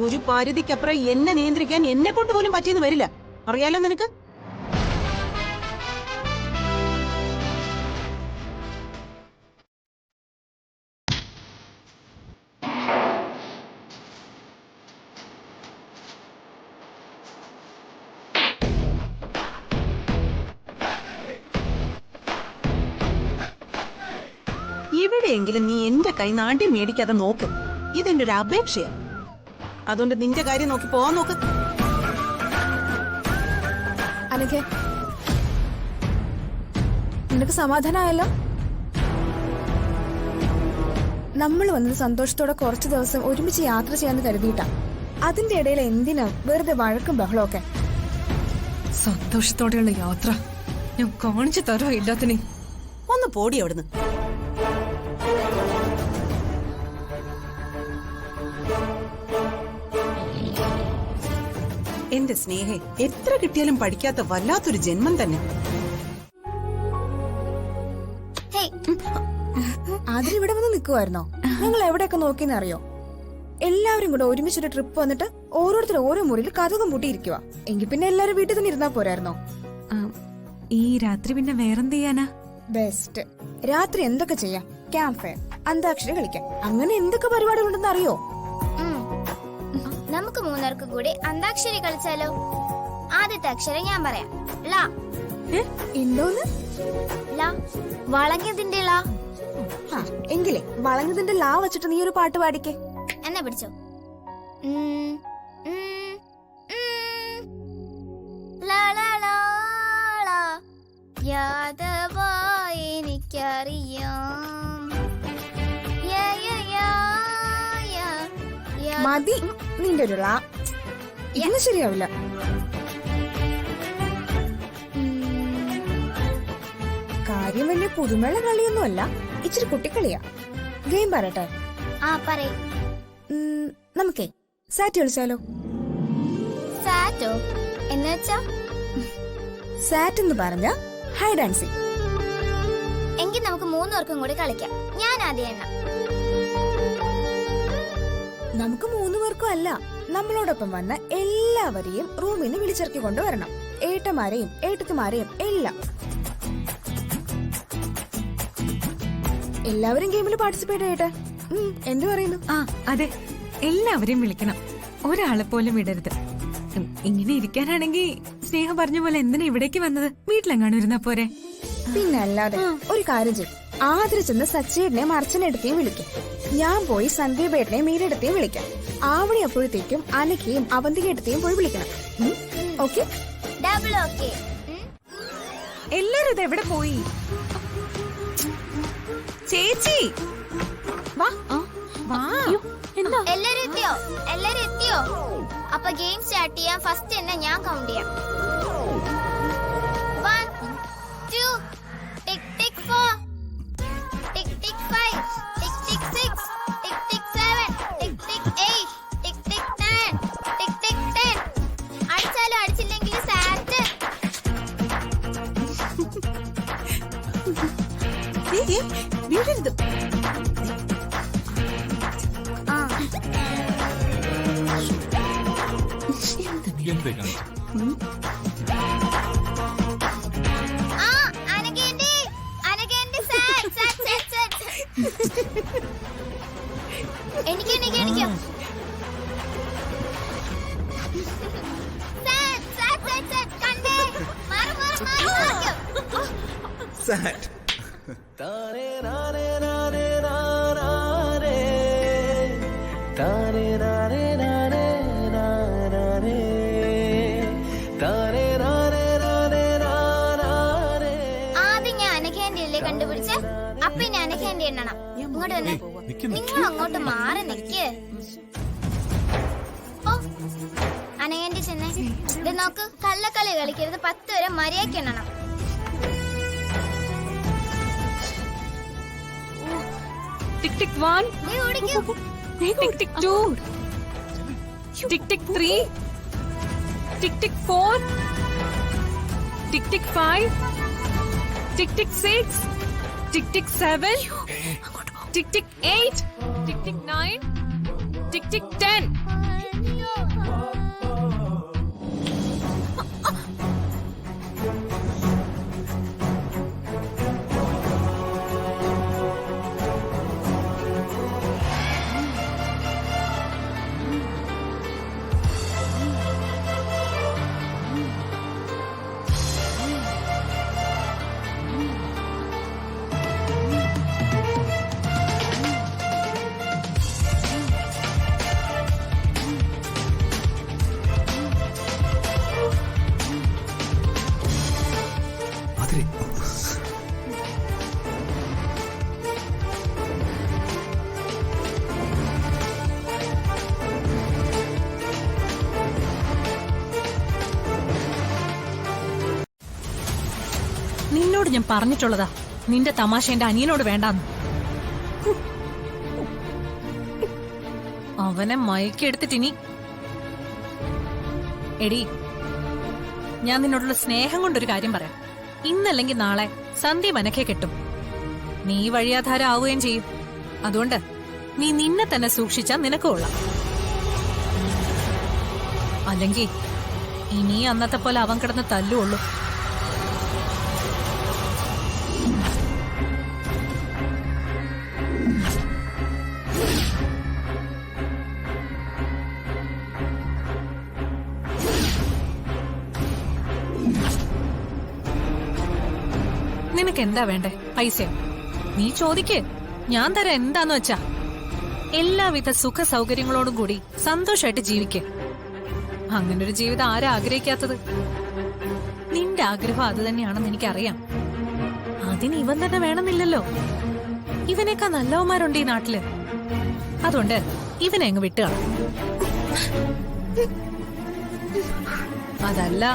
ഒരു പരിധിക്കപ്പുറം എന്നെ നിയന്ത്രിക്കാൻ എന്നെ കൊണ്ട് പോലും പറ്റിയെന്ന് വരില്ല. അറിയാലോ നിനക്ക്. എവിടെയെങ്കിലും നീ എന്റെ കൈ നാണ്ടി മേടിക്കാതെ നോക്ക്. ഇതെന്റെ ഒരു അപേക്ഷയാ. അതുകൊണ്ട് നിന്റെ കാര്യം നോക്കി പോവാൻ നോക്ക്. അനഘേ, നിനക്ക് സമാധാനമായല്ലോ? നമ്മൾ വന്നത് സന്തോഷത്തോടെ കുറച്ചു ദിവസം ഒരുമിച്ച് യാത്ര ചെയ്യാന്ന് കരുതിയിട്ടാ. അതിന്റെ ഇടയിൽ എന്തിനാ വെറുതെ വഴക്കും ബഹളമൊക്കെ? സന്തോഷത്തോടെയുള്ള യാത്ര ഞാൻ കാണിച്ചു തരാ ഇല്ലാത്തിനെ. ഒന്ന് പോടി അവിടുന്ന്. എന്റെ സ്നേഹേ, എത്ര കിട്ടിയാലും പഠിക്കാത്ത വല്ലാത്തൊരു ജന്മം തന്നെ. അതിലിവിടെ വന്ന് നിൽക്കുമായിരുന്നോ? നിങ്ങൾ എവിടെയൊക്കെ നോക്കിയെന്നറിയോ? എല്ലാവരും കൂടെ ഒരുമിച്ചൊരു ട്രിപ്പ് വന്നിട്ട് ഓരോരുത്തർ ഓരോ മുറിയിൽ കഥകം പൂട്ടിയിരിക്കുക. എങ്കിൽ പിന്നെ എല്ലാരും വീട്ടിൽ തന്നെ ഇരുന്നാ പോരായിരുന്നോ? ഈ രാത്രി പിന്നെ വേറെന്ത് ചെയ്യാനാ? ബെസ്റ്റ്. രാത്രി എന്തൊക്കെ ചെയ്യാം? ക്യാമ്പ് ഫയർ, അന്താക്ഷരി കളിക്കാം, അങ്ങനെ എന്തൊക്കെ പരിപാടികളുണ്ടെന്ന് അറിയോ? നമുക്ക് മൂന്നേർക്കും കൂടി അന്താക്ഷരി കളിച്ചാലോ? ആദ്യത്തെ അക്ഷരം ഞാൻ പറയാം. ല. എന്തോന്ന്? ല. വളഞ്ഞതിന്റെ ല. എങ്കിലേ വളഞ്ഞതിന്റെ ലാ വെച്ചിട്ട് നീ ഒരു പാട്ട് പാടിക്കേ. എന്നെ പിടിച്ചോ. എനിക്കറിയാം. മതി നിന്റെ ഒരു ലാ. ഇന്ന് ശരിയാവില്ല. കാര്യം വലിയ പുതുമയുള്ള കളിയൊന്നുമല്ല, ഇച്ചിരി കുട്ടിക്കളിയാ. ഗെയിം പറയട്ടെ? നമുക്കേ സാറ്റ് കളിച്ചാലോ? സാറ്റോ എന്നുവെച്ചാ? സാറ്റ് എന്ന് പറഞ്ഞ ഹൈഡ് ആൻഡ് സീക്ക്. എങ്കിൽ നമുക്ക് മൂന്നുപേർക്കും കൂടി കളിക്കാം. ഞാൻ ആദ്യം എണ്ണ. നമുക്ക് മൂന്നുപേർക്കും അല്ല, നമ്മളോടൊപ്പം വന്ന എല്ലാവരെയും റൂമിൽ നിന്ന് വിളിച്ചിറക്കി കൊണ്ടുവരണം. ഏട്ടന്മാരെയും ഏട്ടത്തിമാരെയും എല്ലാം. എല്ലാവരും ഗെയിമിൽ പാർട്ടിസിപ്പേറ്റ് ചെയ്യട്ടെ. എന്ത് പറയുന്നു? അതെ, എല്ലാവരെയും വിളിക്കണം. ഒരാളെ പോലും വിടരുത്. ഇങ്ങനെ ഇരിക്കാനാണെങ്കിൽ സ്നേഹം പറഞ്ഞ പോലെ എന്തിനാ ഇവിടേക്ക് വന്നത്? വീട്ടിലെങ്ങാനും ഇരുന്നാ പോരെ? പിന്നെ അല്ലാതെ. ഒരു കാര്യം ചെയ്യും, ആദ്യം ചെന്ന് സച്ചിയേട്ടനെയും അർച്ചനെടുത്തേയും വിളിക്കും. ഞാൻ പോയി സന്ദീപേട്ടനെയും മീരെടുത്തേയും വിളിക്കാം. ആവണി അപ്പോഴത്തേക്കും അനക്കയും അവന്തികേട്ടത്തെയും പോയി വിളിക്കണം. ഓക്കെ? Double okay. എല്ലാരും ഇത് എവിടെ പോയി? ചേച്ചി വാ വാ. എല്ലാരും എത്തിയോ? എല്ലാരും എത്തിയോ? അപ്പൊ ഗെയിം സ്റ്റാർട്ട് ചെയ്യാൻ. ഫസ്റ്റ് തന്നെ ഞാൻ കൗണ്ട് ചെയ്യാം. 1 2 ടിക് ടിക് 4 ടിക് ടിക് 5 ടിക് ടിക് 6 ടിക് ടിക് 7 ടിക് ടിക് 8 ടിക് ടിക് 9 ടിക് ടിക് 10. അടിച്ചാലും അടിച്ചില്ലെങ്കിൽ സാറ്റ്. വീഴരുത്. എനിക്ക് ആദ്യം ഞാൻ അനഘേന്റെ കണ്ടുപിടിച്ച് അപ്പൊ ഞാൻ അനഘേന്റെ എണ്ണണം. ഇങ്ങോട്ട് വന്നേ. നിങ്ങൾ അങ്ങോട്ട് മാറി നിക്ക്. അനഘേന്റെ ചെന്നേ. ഇത് നോക്ക്, കള്ളക്കളി കളിക്കരുത്. 10 വരെ മര്യാദയ്ക്ക് എണ്ണണം. ടിക് ടിക് 1 ടിക് ടിക് 2 ടിക് ടിക് 3 ടിക് ടിക് 4 ടിക് ടിക് 5 ടിക് ടിക് 6 ടിക് ടിക് 7 ടിക് ടിക് 8 ടിക് ടിക് 9 ടിക് ടിക് 10 ഞാൻ പറഞ്ഞിട്ടുള്ളതാ നിന്റെ തമാശ എന്റെ അനിയനോട് വേണ്ടാന്ന്. അവനെ മയക്കെടുത്തിട്ടിനി. എടി, ഞാൻ നിന്നോടുള്ള സ്നേഹം കൊണ്ടൊരു കാര്യം പറയാം. ഇന്നല്ലെങ്കിൽ നാളെ സന്ധ്യ മനക്കെ കെട്ടും. നീ വഴിയാധാര ആവുകയും ചെയ്യും. അതുകൊണ്ട് നീ നിന്നെ തന്നെ സൂക്ഷിച്ചാൽ നിനക്ക് കൊള്ളാം. അല്ലെങ്കിൽ ഇനി അന്നത്തെ പോലെ അവൻ കിടന്ന് തല്ലുള്ളൂ. നിനക്ക് എന്താ വേണ്ടേ? പൈസ നീ ചോദിക്ക്, ഞാൻ തരാം. എന്താന്ന് വെച്ചാ എല്ലാവിധ സുഖ സൗകര്യങ്ങളോടും കൂടി സന്തോഷമായിട്ട് ജീവിക്ക്. അങ്ങനൊരു ജീവിതം ആരാ ആഗ്രഹിക്കാത്തത്? നിന്റെ ആഗ്രഹം അത് തന്നെയാണെന്ന് എനിക്കറിയാം. അതിന് ഇവൻ തന്നെ വേണമെന്നില്ലല്ലോ. ഇവനേക്കാ നല്ലവന്മാരുണ്ട് ഈ നാട്ടില്. അതുകൊണ്ട് ഇവനെ അങ്ങ് വിട്ടുകള. അതല്ല,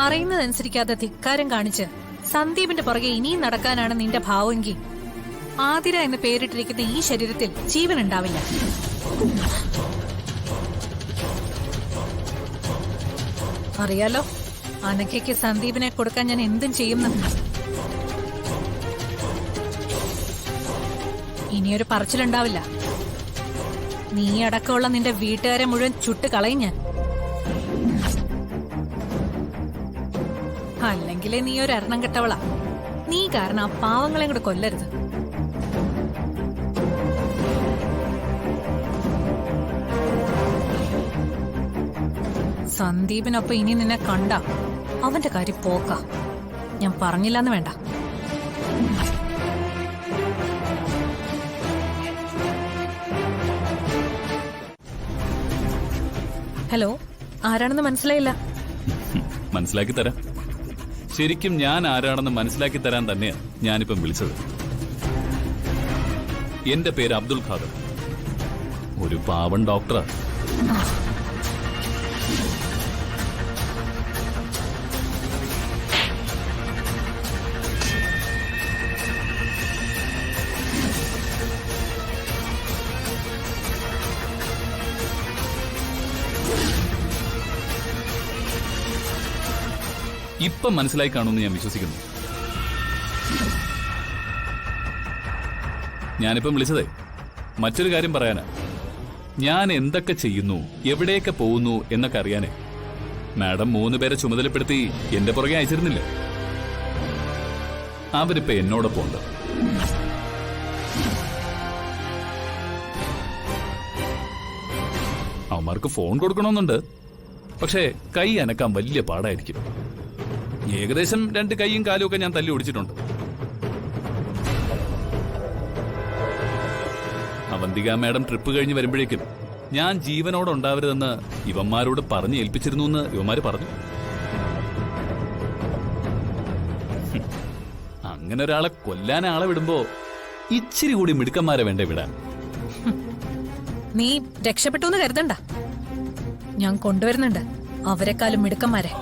പറയുന്നതനുസരിക്കാതെ ധിക്കാരം കാണിച്ച് സന്ദീപിന്റെ പുറകെ ഇനിയും നടക്കാനാണ് നിന്റെ ഭാവമെങ്കിൽ ആതിര എന്ന് പേരിട്ടിരിക്കുന്ന ഈ ശരീരത്തിൽ ജീവൻ ഉണ്ടാവില്ല. അറിയാലോ അനക്കയ്ക്ക് സന്ദീപിനെ കൊടുക്കാൻ ഞാൻ എന്തും ചെയ്യുമെന്ന്. ഇനിയൊരു പറച്ചിലുണ്ടാവില്ല. നീ അടക്കമുള്ള നിന്റെ വീട്ടുകാരെ മുഴുവൻ ചുട്ട് കളയും ഞാൻ. അല്ലെങ്കിലേ നീ ഒരു എണ്ണം കെട്ടവളാ. നീ കാരണം ആ പാവങ്ങളെ കൂടെ കൊല്ലരുത്. സന്ദീപിനൊപ്പം ഇനി നിന്നെ കണ്ട അവന്റെ കാര്യം പോക്ക. ഞാൻ പറഞ്ഞില്ലെന്ന് വേണ്ട. ഹലോ, ആരാണെന്ന് മനസ്സിലായില്ല. മനസ്സിലാക്കി തരാം. ശരിക്കും ഞാൻ ആരാണെന്ന് മനസ്സിലാക്കി തരാൻ തന്നെയാ ഞാനിപ്പം വിളിച്ചത്. എന്റെ പേര് അബ്ദുൽ ഖാദർ. ഒരു പാവൻ ഡോക്ടറാ. ഇപ്പം മനസ്സിലായി കാണുമെന്ന് ഞാൻ വിശ്വസിക്കുന്നു. ഞാനിപ്പം വിളിച്ചതേ മറ്റൊരു കാര്യം പറയാനാ. ഞാൻ എന്തൊക്കെ ചെയ്യുന്നു, എവിടെയൊക്കെ പോകുന്നു എന്നൊക്കെ അറിയാനേ. മാഡം 3 പേരെ ചുമതലപ്പെടുത്തി എന്റെ പുറകെ അയച്ചിരുന്നില്ലേ? അവരിപ്പോ എന്നോടൊപ്പം ഉണ്ട്. അവന്മാർക്ക് ഫോൺ കൊടുക്കണമെന്നുണ്ട്. പക്ഷേ കൈ അനക്കാൻ വലിയ പാടായിരിക്കും. ഏകദേശം 2 കൈയും കാലും ഒക്കെ ഞാൻ തല്ലി ഓടിച്ചിട്ടുണ്ട്. അവന്തിക മാഡം ട്രിപ്പ് കഴിഞ്ഞ് വരുമ്പോഴേക്കും ഞാൻ ജീവനോടെ ഉണ്ടാവരുതെന്ന് ഇവന്മാരോട് പറഞ്ഞു ഏൽപ്പിച്ചിരുന്നു എന്ന് ഇവന്മാര് പറഞ്ഞു. അങ്ങനെ ഒരാളെ കൊല്ലാൻ ആളെ വിടുമ്പോ ഇച്ചിരി കൂടി മിടുക്കന്മാരെ വേണ്ടേ വിടാൻ. നീ രക്ഷപ്പെട്ടു എന്ന് കരുതണ്ട. ഞാൻ കൊണ്ടുവരുന്നുണ്ട് അവരെക്കാളും മിടുക്കന്മാരെ.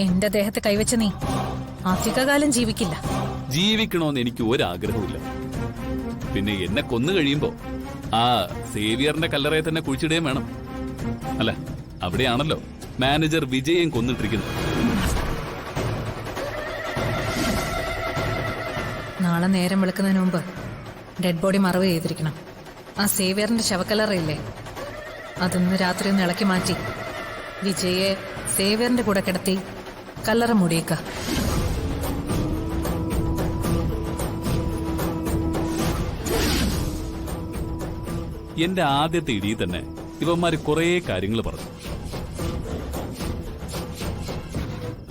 എന്റെ ദേഹത്ത് കൈവച്ച നീ അധികകാലം ജീവിക്കില്ല. ജീവിക്കണമെന്ന് എനിക്ക് ഒരാഗ്രഹമില്ല. പിന്നെ എന്നെ കൊന്നു കഴിയുമ്പോ ആ സേവിയറിന്റെ കല്ലറയെ തന്നെ കുഴിച്ചിടുകയും വേണം. അല്ല, അവിടെയാണല്ലോ മാനേജർ വിജയം കൊന്നിട്ടിരിക്കുന്നത്. നാളെ നേരം വെളുക്കുന്നതിന് മുമ്പ് ഡെഡ് ബോഡി മറവ് ചെയ്തിരിക്കണം. ആ സേവിയറിന്റെ ശവക്കല്ലറയില്ലേ, അതൊന്ന് രാത്രി ഒന്ന് ഇളക്കി മാറ്റി വിജയെ സേവിയറിന്റെ കൂടെ കിടത്തി കല്ലറ മൂടിയേക്ക. എന്റെ ആദ്യത്തെ ഇടിയിൽ തന്നെ ഇവന്മാര് കുറേ കാര്യങ്ങൾ പറഞ്ഞു.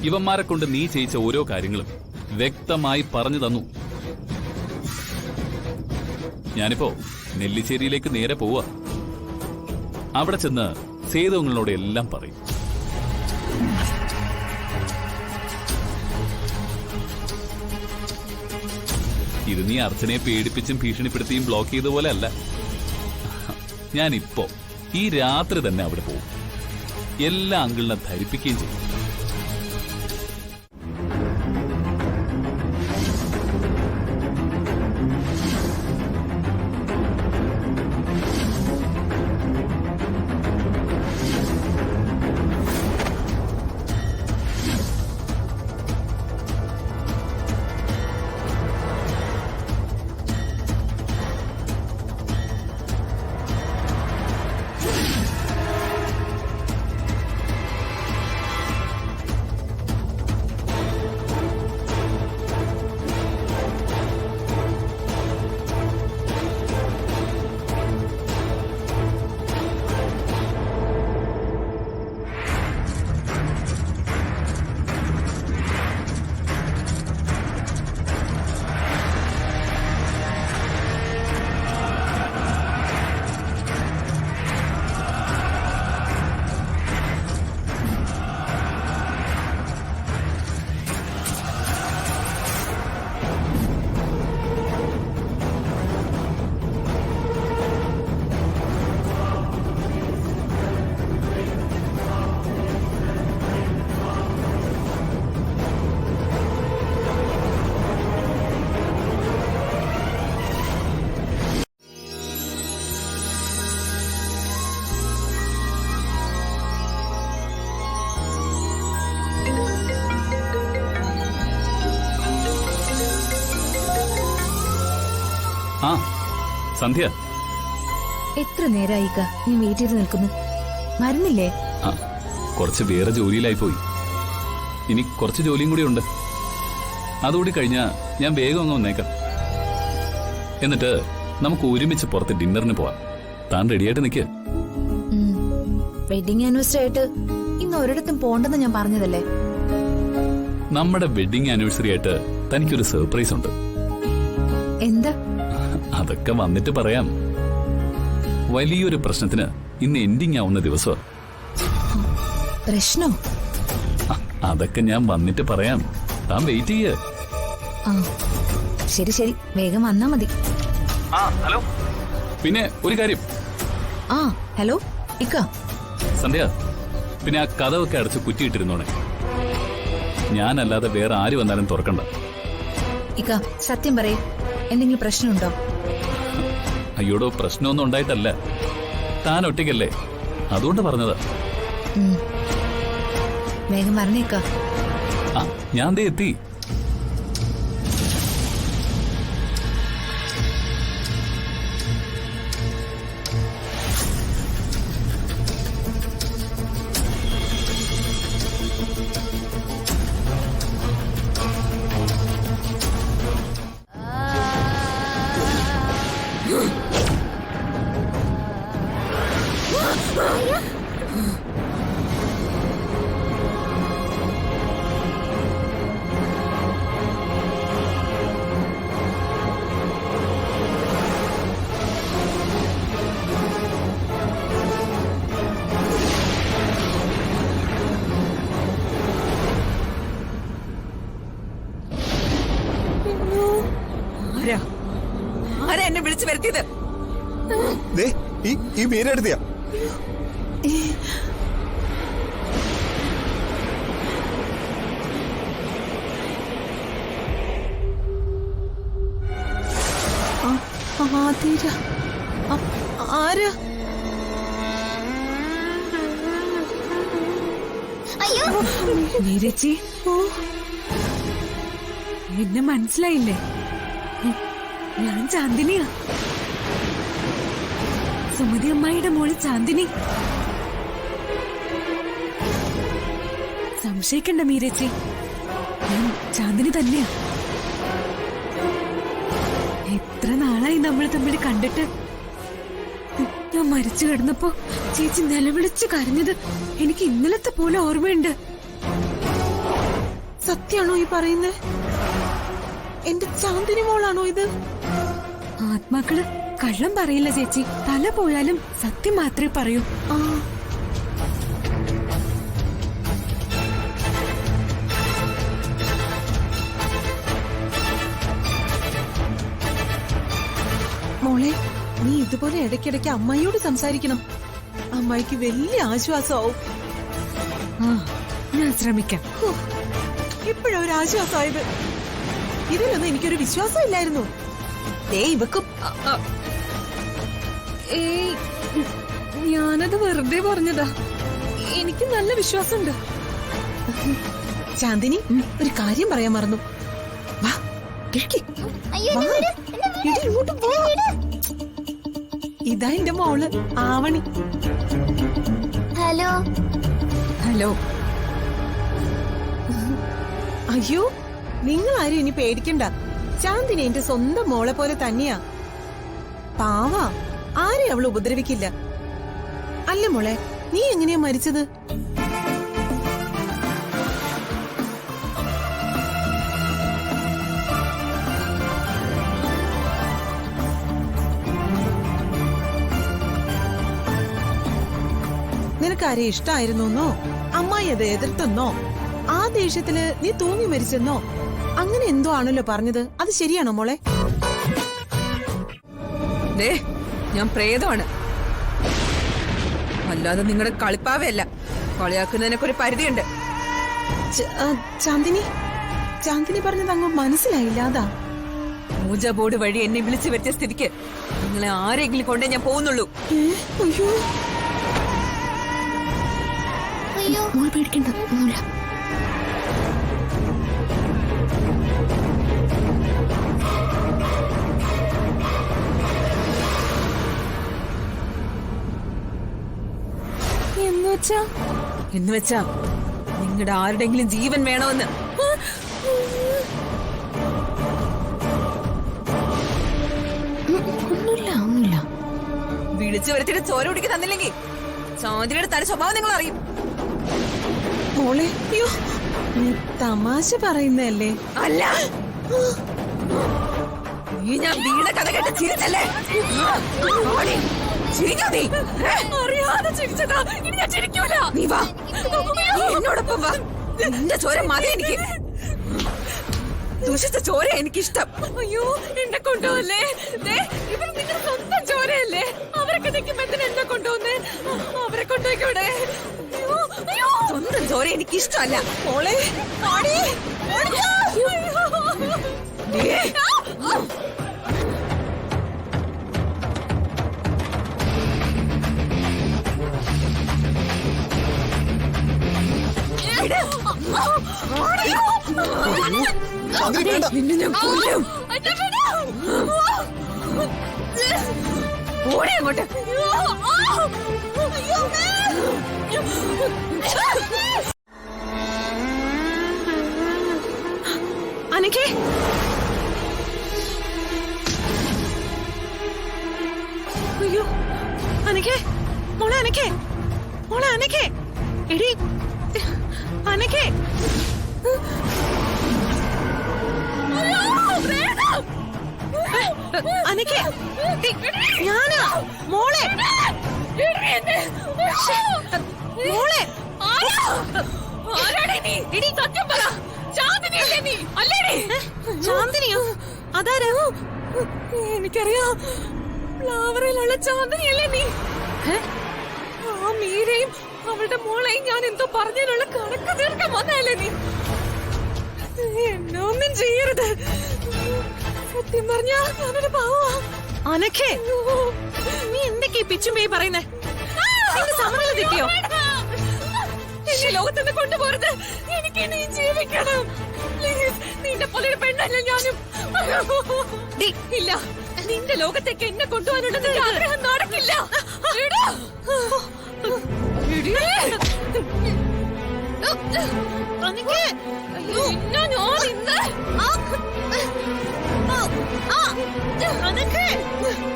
ഇവന്മാരെ കൊണ്ട് നീ ചെയ്യിച്ച ഓരോ കാര്യങ്ങളും വ്യക്തമായി പറഞ്ഞു തന്നു. ഞാനിപ്പോ നെല്ലിശ്ശേരിയിലേക്ക് നേരെ പോവാ. അവിടെ ചെന്ന് സേതുങ്ങളോട് എല്ലാം പറയും. ഇത് നീ അർച്ചനയെ പേടിപ്പിച്ചും ഭീഷണിപ്പെടുത്തിയും ബ്ലോക്ക് ചെയ്ത പോലെ അല്ല. ഞാനിപ്പോ ഈ രാത്രി തന്നെ അവിടെ പോകും. എല്ലാ അങ്കിളിനെ ധരിപ്പിക്കുകയും ചെയ്യും. ആ സന്ധ്യ. എത്ര നേരായിക്ക നീ വെയിറ്റ് ചെയ്ത് നിൽക്കുന്നു, മരുന്നില്ലേ? ആ കുറച്ച് വേറെ ജോലിയിലായി പോയി. ഇനി കുറച്ച് ജോലിയും കൂടി ഉണ്ട്. അതുകൂടി കഴിഞ്ഞാ ഞാൻ വേഗം അങ്ങ് വന്നേക്കാം. എന്നിട്ട് നമുക്ക് ഒരുമിച്ച് പുറത്ത് ഡിന്നറിന് പോവാം. താൻ റെഡിയായിട്ട് നിൽക്കുക. വെഡിങ് ആനിവേഴ്സറി ആയിട്ട് ഇന്ന് ഒരിടത്തും പോണ്ടെന്ന് ഞാൻ പറഞ്ഞതല്ലേ. നമ്മുടെ വെഡിങ് ആനിവേഴ്സറി ആയിട്ട് തനിക്കൊരു സർപ്രൈസ് ഉണ്ട്. എന്താ? അതൊക്കെ വന്നിട്ട് പറയാം. വലിയൊരു പ്രശ്നത്തിന് ഇന്ന് എൻഡിങ് ആവുന്ന ദിവസം. പ്രശ്നോ? അതൊക്കെ ഞാൻ വന്നിട്ട് പറയാം. താൻ വെയിറ്റ് ചെയ്യ. ആ ശരി ശരി, വേഗം വന്നാ മതി. ഹലോ, പിന്നെ ഒരു കാര്യം. ആ ഹലോ ഇക്ക. സന്ധ്യ, പിന്നെ ആ കഥവൊക്കെ അടച്ച് കുറ്റിയിട്ടിരുന്നോണേ. ഞാനല്ലാതെ വേറെ ആര് വന്നാലും തുറക്കണ്ട. ഇക്ക സത്യം പറയേ, എന്തെങ്കിലും പ്രശ്നമുണ്ടോ? അയ്യോടോ, പ്രശ്നമൊന്നും ഉണ്ടായിട്ടല്ല. താൻ ഒറ്റയ്ക്കല്ലേ, അതുകൊണ്ട് പറഞ്ഞതാ. വേഗം പറഞ്ഞേക്ക. ആ ഞാൻ ദേ എത്തി. ആരാ എന്നെ വിളിച്ചു വരുത്തിയത്? ഈ മീനെടുത്തിയാ? ആരാ? അയ്യോ നീരച്ചി, എന്നെ മനസ്സിലായില്ലേ? ഞാൻ ചാന്ദിനിയാ, സുമതി അമ്മായിയുടെ മോള് ചാന്ദിനി. സംശയിക്കണ്ട മീരച്ചി, ഞാൻ ചാന്ദിനി തന്നെയാ. എത്ര നാളായി നമ്മൾ തമ്മിൽ കണ്ടിട്ട്. ഞാൻ മരിച്ചു കിടന്നപ്പോ ചേച്ചി നിലവിളിച്ച് കരഞ്ഞത് എനിക്ക് ഇന്നലത്തെ പോലെ ഓർമ്മയുണ്ട്. സത്യാണോ ഈ പറയുന്നേ? എന്റെ ചാന്ദിനി മോളാണോ ഇത്? ആത്മാക്കള് കള്ളം പറയില്ല ചേച്ചി, തല പോയാലും സത്യം മാത്രമേ പറയൂ. മോളെ, നീ ഇതുപോലെ ഇടയ്ക്കിടയ്ക്ക് അമ്മായിയോട് സംസാരിക്കണം. അമ്മായിക്ക് വലിയ ആശ്വാസമാവും. ഞാൻ ശ്രമിക്കാം. ഇപ്പോഴാ ഒരു ആശ്വാസമായത്. ഇതിലൊന്നും എനിക്കൊരു വിശ്വാസം ഇല്ലായിരുന്നു. ഇവക്കും ഏയ്, ഞാനത് വെറുതെ പറഞ്ഞതാ. എനിക്ക് നല്ല വിശ്വാസമുണ്ട്. ചാന്ദിനി, ഒരു കാര്യം പറയാൻ മറന്നു. വാ, കിഴക്കി. അയ്യോ എന്നെ വിട്, എന്നെ വിട്. ഇടി, ഇങ്ങോട്ട് വാ. ഇതാ എന്റെ മോള് ആവണി. ഹലോ. ഹലോ. അയ്യോ, നിങ്ങൾ ആരും ഇനി പേടിക്കണ്ട. ചാന്ദിനി എന്റെ സ്വന്തം മോളെ പോലെ തന്നെയാ. പാവാ, ആരെയും അവള് ഉപദ്രവിക്കില്ല. അല്ല മോളെ, നീ എങ്ങനെയാ മരിച്ചത്? നിനക്കാരെ ഇഷ്ടായിരുന്നോ? അമ്മായി അത് എതിർത്തെന്നോ? ആ ദേഷ്യത്തില് നീ തൂങ്ങി മരിച്ചെന്നോ? അങ്ങനെ എന്തോ ആണല്ലോ പറഞ്ഞത്. അത് ശരിയാണോ മോളെ? ഞാൻ പ്രേതമാണ്, അല്ലാതെ നിങ്ങളുടെ കളിപ്പാവയല്ല. കളിയാക്കുന്നതിനൊക്കെ ഒരു പരിധിയുണ്ട്. ചാന്ദിനി, ചാന്ദിനി പറഞ്ഞത് അങ്ങ് മനസ്സിലായില്ല. അതാ പൂജ ബോർഡ് വഴി എന്നെ വിളിച്ചു വരുത്തിയ സ്ഥിതിക്ക് നിങ്ങളെ ആരെങ്കിലും കൊണ്ടേ ഞാൻ പോകുന്നുള്ളൂ. അയ്യോ, അയ്യോ മോൾ പേടിക്കണ്ട, ഒന്നുമില്ല. എന്ന് വെച്ചാ നിങ്ങളുടെ ആരുടെങ്കിലും ജീവൻ വേണമെന്ന്. ഒന്നുമില്ല. വിളിച്ചു വരുത്തിട്ട് ചോര കുടിക്ക് തന്നില്ലെങ്കിൽ ചാന്ദ്രയുടെ തനി സ്വഭാവം നിങ്ങൾ അറിയും. മോളെ അയ്യോ, നീ തമാശ പറയുന്നല്ലേ? അല്ല, നീ ഞാൻ വീണ കഥ കേട്ട് ചിരിച്ചല്ലേ? ഓടി, ചിരിക്കോ നീ? അറിയാതെ ചിരിച്ചതാ, ഇനി ഞാൻ ചിരിക്കൂല. നീ വാ, നീ എന്നോടൊപ്പം വാ. നിന്റെ ചോര മതി എനിക്ക്. ദൂഷിച്ച ചോര എനിക്കിഷ്ടം. അയ്യോ, എന്നെ കൊണ്ടുപോകല്ലേ. ഇവർ നിങ്ങളുടെ സ്വന്തം ചോരയല്ലേ? അവരൊക്കെ നിൽക്കുമ്പോ എന്തിനാ എന്നെ കൊണ്ടുപോകുന്നേ? അവരെ കൊണ്ടുപോയിക്കൂടെ? സ്വന്തം ചോര എനിക്കിഷ്ടമല്ല. മോളെ ഓടി, നിന്നെ ഞാൻ കൊല്ലും. ഓടി അങ്ങോട്ട്. അനക്കേ, അയ്യോ അനക്കേ, മോളെ അനക്കേ, മോളെ അനക്കേ, എടി അനക്കേ. അനക്കേ, ഞാനാ മോളെ. മോളെ ചാന്ദിനിയോ? അതാരാ? എനിക്കറിയാം, ഫ്ലവറിലുള്ള ചാന്ദിനിയല്ലേ നീ? ആ മീരയും അവളുടെ മോളെയും ഞാൻ എന്തോ പറഞ്ഞതിനുള്ള കണക്ക് തീർക്കാൻ വന്നതല്ലേ നീ? എന്നെ ഒന്നും ചെയ്യരുത്. സത്യം പറഞ്ഞാ ഞാനൊരു പാവാ. അനക്കേ, നീ എന്തൊക്കെയാ പിച്ചുമ്പേ പറയുന്നേ? നിന്റെ സമനില തെറ്റിയോ? എന്നെ ലോകത്തുനിന്ന് കൊണ്ടുപോകരുത്. എനിക്ക് ഇനി ജീവിക്കണം. പ്ലീസ്, നിന്നെ പോലെ ഒരു പെണ്ണല്ല ഞാനും. ഇല്ല, നിന്റെ ലോകത്തേക്ക് എന്നെ കൊണ്ടുപോകാനുള്ള നിന്റെ ആഗ്രഹം നടക്കില്ല.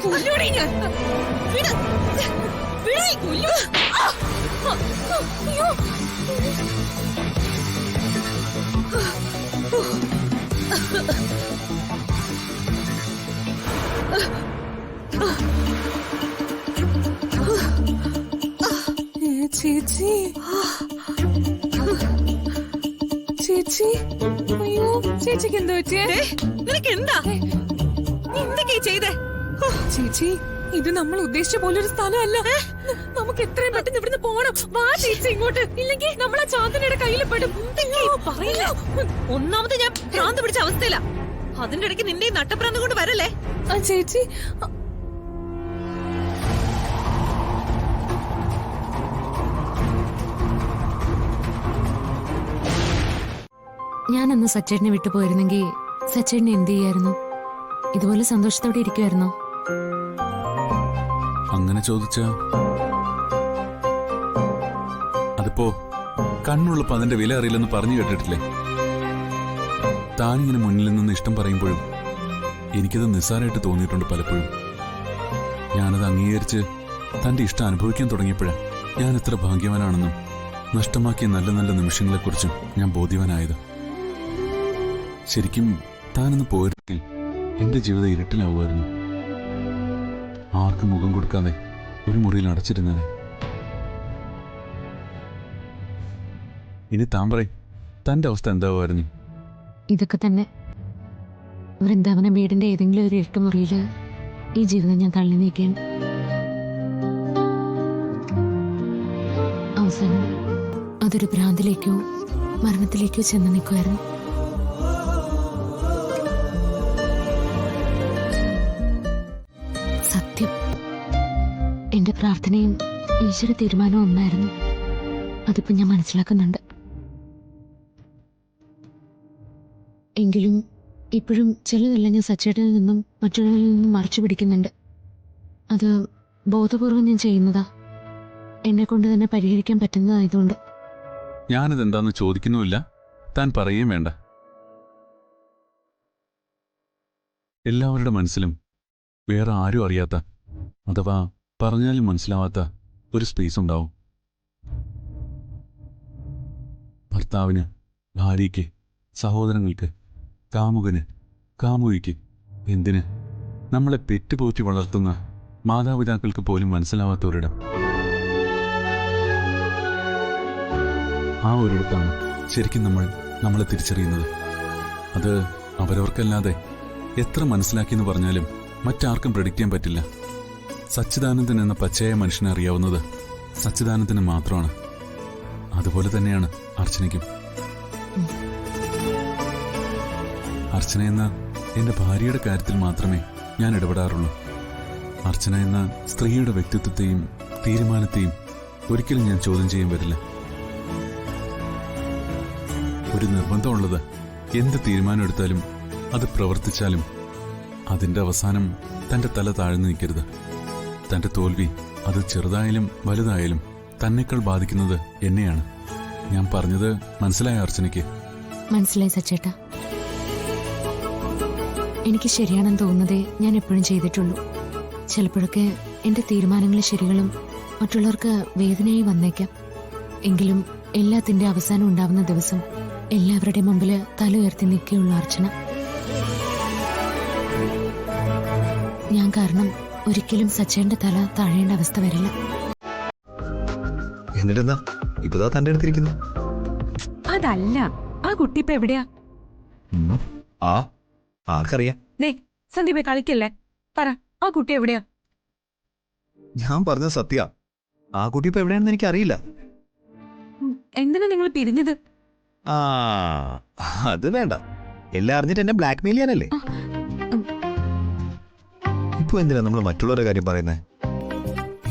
കൊല്ലൂടി ഞാൻ. കൊല്ലൂ. അയ്യോ, ചേച്ചി, ചേച്ചി, അയ്യോ ചേച്ചിക്ക് എന്താ പറ്റിയേ? നിനക്ക് എന്താ? നീ എന്തൊക്കെയാ ചെയ്തേ? ചേച്ചി, ഇത് നമ്മൾ ഉദ്ദേശിച്ച പോലൊരു സ്ഥലമല്ല. നമുക്ക് എത്രയും പെട്ടെന്ന് ഇവിടുന്ന് പോണം. വാ ചേച്ചി ഇങ്ങോട്ട്, ഇല്ലെങ്കിൽ നമ്മൾ ആ ചാന്ദിനിയുടെ കയ്യിൽ പെടും. പറയില്ല. ഒന്നാമത് ഞാൻ ഭ്രാന്ത് പിടിച്ച അവസ്ഥയില. അതിന്റെ ഇടയ്ക്ക് നിന്റെ ഈ നട്ടപ്രാന്ത് കൊണ്ട് വരല്ലേ? ആ ചേച്ചി, ഞാനന്ന് സച്ചേട്ടനെ വിട്ടുപോയിരുന്നെങ്കിൽ സച്ചേട്ടനെ എന്ത് ചെയ്യായിരുന്നു? ഇതുപോലെ സന്തോഷത്തോടെ ഇരിക്കുമായിരുന്നോ? അങ്ങനെ ചോദിച്ചാ അതിപ്പോ കണ്ണുള്ളപ്പോ അതിന്റെ വില അറിയില്ലെന്ന് പറഞ്ഞു കേട്ടിട്ടില്ലേ? താനിങ്ങനെ മുന്നിൽ നിന്ന് ഇഷ്ടം പറയുമ്പോഴും എനിക്കത് നിസ്സാരമായിട്ട് തോന്നിയിട്ടുണ്ട് പലപ്പോഴും. ഞാനത് അംഗീകരിച്ച് തന്റെ ഇഷ്ടം അനുഭവിക്കാൻ തുടങ്ങിയപ്പോഴാണ് ഞാൻ എത്ര ഭാഗ്യവാനാണെന്നും നഷ്ടമാക്കിയ നല്ല നല്ല നിമിഷങ്ങളെക്കുറിച്ചും ഞാൻ ബോധ്യവാനായത്. ശരിക്കും താനൊന്ന് പോയിരുന്നെങ്കിൽ എന്റെ ജീവിതം ഇരുട്ടിലാവുമായിരുന്നു. ആർക്കും മുഖം കൊടുക്കാതെ ഒരു മുറിയിൽ അടച്ചിരുന്നേ. ഇനി താൻ പറയും, തന്റെ അവസ്ഥ എന്താവുമായിരുന്നു? ഇതൊക്കെ തന്നെ. വൃന്ദാവന വീടിന്റെ ഏതെങ്കിലും ഒരു ഇരുട്ടുമുറിയിൽ ഈ ജീവിതം ഞാൻ തള്ളി നീക്കുകയാണ്. അവസാനം അതൊരു ഭ്രാന്തിലേക്കോ മരണത്തിലേക്കോ ചെന്ന് നിൽക്കുമായിരുന്നു. സത്യം, എന്റെ പ്രാർത്ഥനയും ഈശ്വര തീരുമാനവും ഒന്നായിരുന്നു. അതിപ്പോ ഞാൻ മനസ്സിലാക്കുന്നുണ്ട്. എങ്കിലും ഇപ്പോഴും ചിലതെല്ലാം ഞാൻ സച്ചേട്ടനിൽ നിന്നും മറ്റുള്ളവരിൽ നിന്നും മറച്ചു പിടിക്കുന്നുണ്ട്. അത് ബോധപൂർവം ഞാൻ ചെയ്യുന്നതാ. എന്നെ കൊണ്ട് തന്നെ പരിഹരിക്കാൻ പറ്റുന്നതായതുകൊണ്ട്. ഞാനിതെന്താന്ന് ചോദിക്കുന്നുമില്ല, താൻ പറയുകയും വേണ്ട. എല്ലാവരുടെ മനസ്സിലും വേറെ ആരും അറിയാത്ത, അഥവാ പറഞ്ഞാലും മനസ്സിലാവാത്ത ഒരു സ്പേസ് ഉണ്ടാവും. ഭർത്താവിന്, ഭാര്യയ്ക്ക്, സഹോദരങ്ങൾക്ക്, കാമുകന്, കാമുകിക്ക്, എന്തിന് നമ്മളെ പെറ്റുപോറ്റി വളർത്തുന്ന മാതാപിതാക്കൾക്ക് പോലും മനസ്സിലാവാത്തൊരിടം. ആ ഒരിടത്താണ് ശരിക്കും നമ്മളെ തിരിച്ചറിയുന്നത്. അത് അവരവർക്കല്ലാതെ എത്ര മനസ്സിലാക്കിയെന്ന് പറഞ്ഞാലും മറ്റാർക്കും പ്രെഡിക്റ്റ് ചെയ്യാൻ പറ്റില്ല. സച്ചിദാനന്ദൻ എന്ന പച്ചയായ മനുഷ്യനെ അറിയാവുന്നത് സച്ചിദാനന്ദന് മാത്രമാണ്. അതുപോലെ തന്നെയാണ് അർച്ചനയ്ക്കും. അർച്ചന എന്ന എന്റെ ഭാര്യയുടെ കാര്യത്തിൽ മാത്രമേ ഞാൻ ഇടപെടാറുള്ളൂ. അർച്ചന എന്ന സ്ത്രീയുടെ വ്യക്തിത്വത്തെയും തീരുമാനത്തെയും ഒരിക്കലും ഞാൻ ചോദ്യം ചെയ്യാൻ വരില്ല. ഒരു നിർബന്ധമുള്ളത്, എന്ത് തീരുമാനം എടുത്താലും അത് പ്രവർത്തിച്ചാലും അതിന്റെ അവസാനം തന്റെ തല താഴ്ന്നു നിൽക്കരുത്. തന്റെ തോൽവി അത് ചെറുതായാലും വലുതായാലും തന്നെക്കാൾ ബാധിക്കുന്നത് എന്നെയാണ്. ഞാൻ പറഞ്ഞത് മനസ്സിലായ അർച്ചനയ്ക്ക്? മനസ്സിലായി സച്ചേട്ടാ. എനിക്ക് ശരിയാണെന്ന് തോന്നുന്നതേ ഞാൻ എപ്പോഴും ചെയ്തിട്ടുള്ളൂ. ചിലപ്പോഴൊക്കെ എന്റെ തീരുമാനങ്ങൾ ശരികളും മറ്റുള്ളവർക്ക് വേദനയായി വന്നേക്കാം. എങ്കിലും എല്ലാത്തിന്റെ അവസാനം ഉണ്ടാവുന്ന ദിവസം എല്ലാവരുടെ മുമ്പിൽ തല ഉയർത്തി നിൽക്കുകയുള്ളൂ അർച്ചന. ഞാൻ കാരണം ഒരിക്കലും സച്ചേന്റെ തല താഴേണ്ട അവസ്ഥ വരില്ല. എന്നിട്ടെന്താ ഇപ്പതാ തന്റെ അടുത്തിരിക്കുന്നു? അതല്ല, ആ കുട്ടി ഇപ്പൊ എവിടെയാ? ആർക്കറിയാം? സന്ദീപെ കളിക്കല്ലേ, പറ, ആ കുട്ടി എവിടെയാ? ഞാൻ പറഞ്ഞത് സത്യ. ആ കുട്ടി ഇപ്പൊ എവിടെയാണെന്ന് എനിക്ക് അറിയില്ല. എന്തിനാ നിങ്ങൾ പിരിഞ്ഞത്? അത് വേണ്ട, എല്ലാം അറിഞ്ഞിട്ട് എന്നെ ബ്ലാക്ക് മെയിൽ ചെയ്യാനല്ലേ. ഇപ്പൊ എന്തിനാ നമ്മൾ മറ്റുള്ളവരുടെ കാര്യം പറയുന്നേ?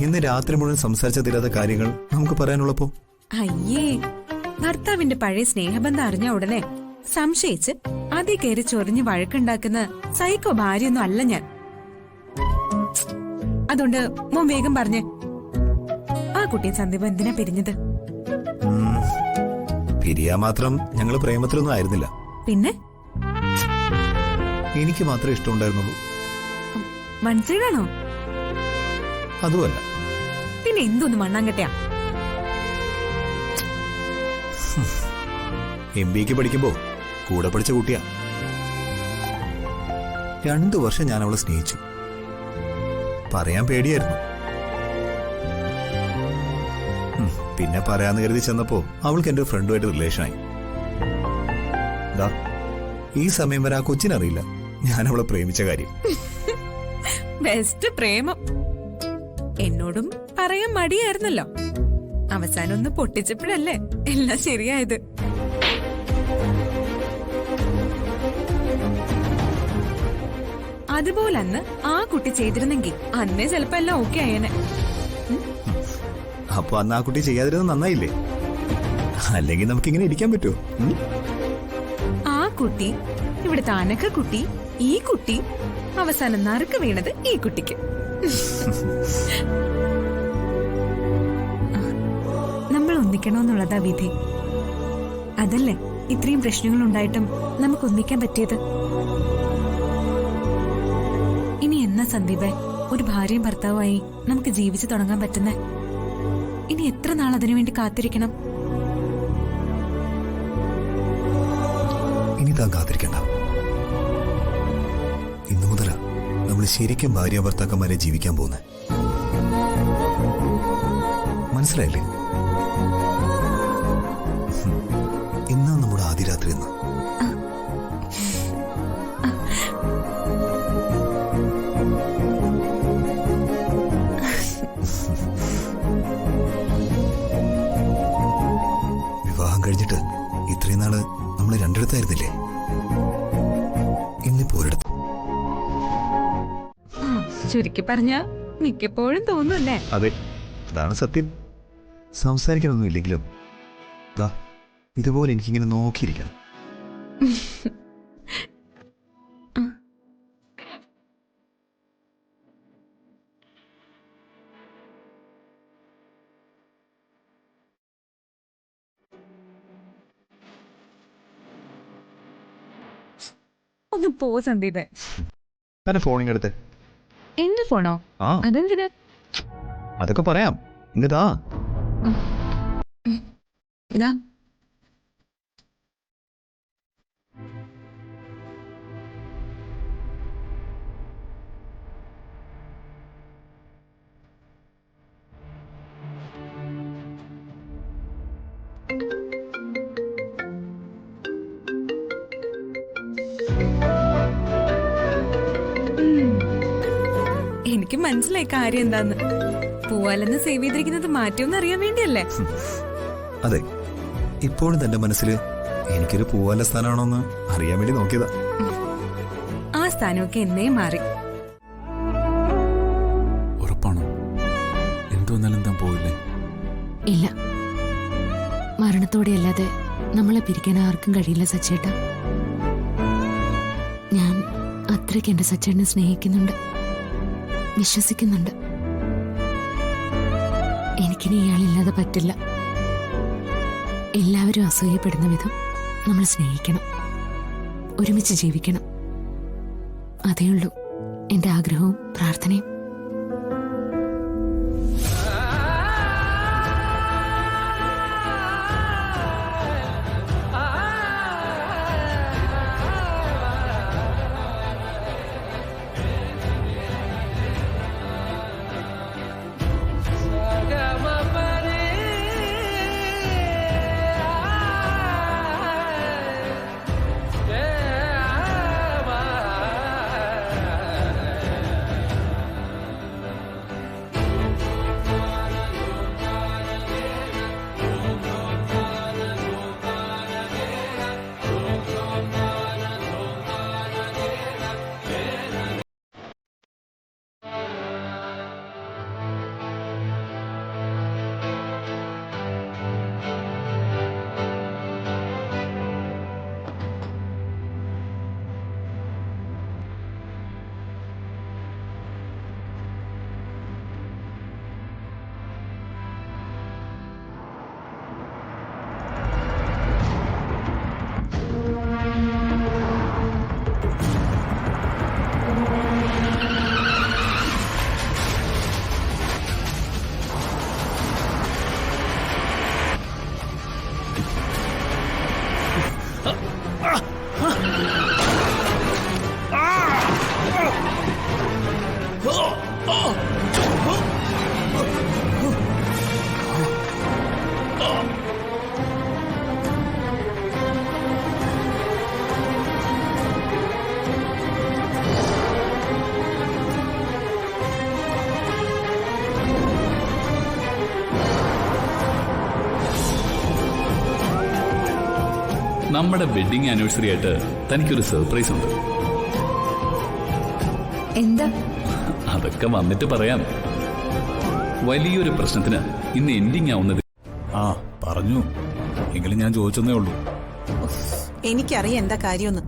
ഇന്ന് രാത്രി മുഴുവൻ സംസാരിച്ച തീരാത്ത കാര്യങ്ങൾ നമുക്ക് പറയാനുള്ളപ്പോ. അയ്യേ, ഭർത്താവിന്റെ പഴയ സ്നേഹബന്ധം അറിഞ്ഞ ഉടനെ സംശയിച്ച് അതേ കയറി ചൊറിഞ്ഞ് വഴക്കുണ്ടാക്കുന്ന സൈക്കോ ഭാര്യയൊന്നും അല്ല ഞാൻ. അതുകൊണ്ട് മോൻ വേഗം പറഞ്ഞേ, ആ കുട്ടിയെ സന്ദീപ് എന്തിനാ പിരിഞ്ഞത്? പിരിയാ മാത്രം ഞങ്ങൾ പ്രേമത്തിലൊന്നും ആയിരുന്നില്ല. പിന്നെ എനിക്ക് മാത്രമേ ഇഷ്ടമുണ്ടായിരുന്നുള്ളൂ. മനസ്സിലാണോ? അതുമല്ല. പിന്നെ എന്തോന്ന് മണ്ണാങ്കട്ടയാ? MBA പഠിക്കുമ്പോ കൂടെ പഠിച്ച കുട്ടിയാ. 2 വർഷം ഞാൻ അവളെ സ്നേഹിച്ചു. പറയാൻ പേടിയായിരുന്നു. പിന്നെ പറയാന്ന് കരുതി ചെന്നപ്പോ അവൾക്ക് എന്റെ ഫ്രണ്ടുമായിട്ട് റിലേഷനായി. ഈ സമയം വരെ ആ കൊച്ചിനറിയില്ല ഞാൻ അവളെ പ്രേമിച്ച കാര്യം. ബെസ്റ്റ് പ്രേമം. എന്നോടും പറയാൻ മടിയായിരുന്നല്ലോ. അവസാനം ഒന്ന് പൊട്ടിച്ചപ്പോഴല്ലേ എല്ലാം ശരിയായത്. അതുപോലെ അന്ന് ആ കുട്ടി ചെയ്തിരുന്നെങ്കിൽ അന്നേ ചിലപ്പോ എല്ലാം ഓക്കെ ആയേനെ. അപ്പൊ അന്ന് ആ കുട്ടി ചെയ്യാതിരുന്നത് നന്നായില്ലേ? അല്ലെങ്കിൽ നമുക്കിങ്ങനെ ഇരിക്കാൻ പറ്റുമോ? ആ കുട്ടി, ഇവിടുത്തെ അനക്ക കുട്ടി, ഈ കുട്ടി, അവസാനം നറുക്ക് വീണത് ഈ കുട്ടിക്ക്. നമ്മൾ ഒന്നിക്കണമെന്നുള്ളതാ വിധി. അതല്ലേ ഇത്രയും പ്രശ്നങ്ങൾ ഉണ്ടായിട്ടും നമുക്ക് ഒന്നിക്കാൻ പറ്റിയത്. ഇനി എന്നാ സന്ദീപേ ഒരു ഭാര്യയും ഭർത്താവുമായി നമുക്ക് ജീവിച്ചു തുടങ്ങാൻ പറ്റുന്നേ? ഇനി എത്ര നാൾ അതിനുവേണ്ടി കാത്തിരിക്കണം? ഇനി താൻ കാത്തിരിക്കണ്ട. ഇന്നു മുതലാ നമ്മൾ ശരിക്കും ഭാര്യ ഭർത്താക്കന്മാരെ ജീവിക്കാൻ പോകുന്നത്. മനസ്സിലായില്ലേ? ഇന്നാ നമ്മുടെ ആദ്യ രാത്രി എന്ന്. വിവാഹം കഴിഞ്ഞിട്ട് ഇത്രയും നാള് നമ്മൾ രണ്ടിടത്തായിരുന്നില്ലേ? ഇന്നിപ്പോ ഒരിടത്ത്. ചുരുക്കി പറഞ്ഞ മിക്കപ്പോഴും തോന്നുന്നല്ലേ? അതെ, അതാണ് സത്യം. സംസാരിക്കണമൊന്നും ഇല്ലെങ്കിലും ഇതുപോലെ എനിക്കിങ്ങനെ നോക്കിയിരിക്കണം. ഒന്ന് പോ സന്ദീപ്. തന്നെ ഫോണിങ്ങെടുത്ത്. എന്റെ ഫോണോ? ആ അതെന്തിനാ? അതൊക്കെ പറയാം, ഇങ്ങതാ. ഇതാ. എനിക്ക് മനസ്സിലായി കാര്യം എന്താന്ന്. പൂവാലെന്ന് സേവ് ചെയ്തിരിക്കുന്നത് മാറ്റിയൊന്നും അറിയാൻ വേണ്ടിയല്ലേ? അതെ, ഇപ്പോഴും തന്റെ മനസ്സിൽ എനിക്കൊരു പൂവാല സ്ഥാനമാണോന്ന് അറിയാൻ വേണ്ടി നോക്കിയതാ. ആ സ്ഥാനമൊക്കെ എന്നേ മാറി. ഉറപ്പാണോ? എന്തു വന്നാലും താൻ പോയില്ലേ? ഇല്ല, മരണത്തോടെ അല്ലാതെ നമ്മളെ പിരിക്കാൻ ആർക്കും കഴിയില്ല സച്ചേട്ട. ഞാൻ അത്രയ്ക്ക് എന്റെ സച്ചേട്ടനെ സ്നേഹിക്കുന്നുണ്ട്, വിശ്വസിക്കുന്നുണ്ട്. എനിക്കിനി ഇയാളില്ലാതെ പറ്റില്ല. എല്ലാവരും അസൂയപ്പെടുന്ന വിധം നമ്മൾ സ്നേഹിക്കണം, ഒരുമിച്ച് ജീവിക്കണം. അതേയുള്ളൂ എന്റെ ആഗ്രഹവും പ്രാർത്ഥനയും. നമ്മുടെ വെഡിങ് ആനിവേഴ്സറി ആയിട്ട് തനിക്കൊരു സർപ്രൈസ് ഉണ്ട്. എന്താ? അതൊക്കെ വന്നിട്ട് പറയാം. വലിയൊരു പ്രശ്നത്തിന് ഇന്ന് എൻഡിങ് ആവുന്നത്. ആ പറഞ്ഞു, എങ്കിലും ഞാൻ ചോദിച്ചെന്നേ ഉള്ളൂ. എനിക്കറിയാം എന്താ കാര്യമെന്ന്.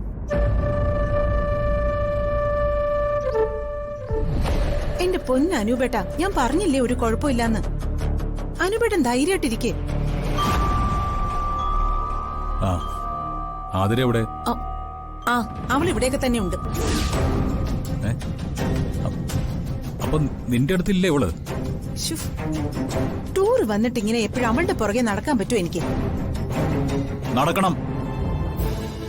എന്റെ പൊന്ന് അനൂപേട്ട, ഞാൻ പറഞ്ഞില്ലേ ഒരു കുഴപ്പമില്ലാന്ന്. അനൂപേട്ടൻ ധൈര്യമായിട്ടിരിക്കേ. ആ ആതിര എവിടെ? ആ അവൾ ഇവിടെയൊക്കെ തന്നെ ഉണ്ട്. അപ്പൊ നിന്റെ അടുത്തില്ലേ ഇവള്? ടൂർ വന്നിട്ട് ഇങ്ങനെ എപ്പോഴും അവളുടെ പുറകെ നടക്കാൻ പറ്റുമോ? എനിക്ക് നടക്കണം.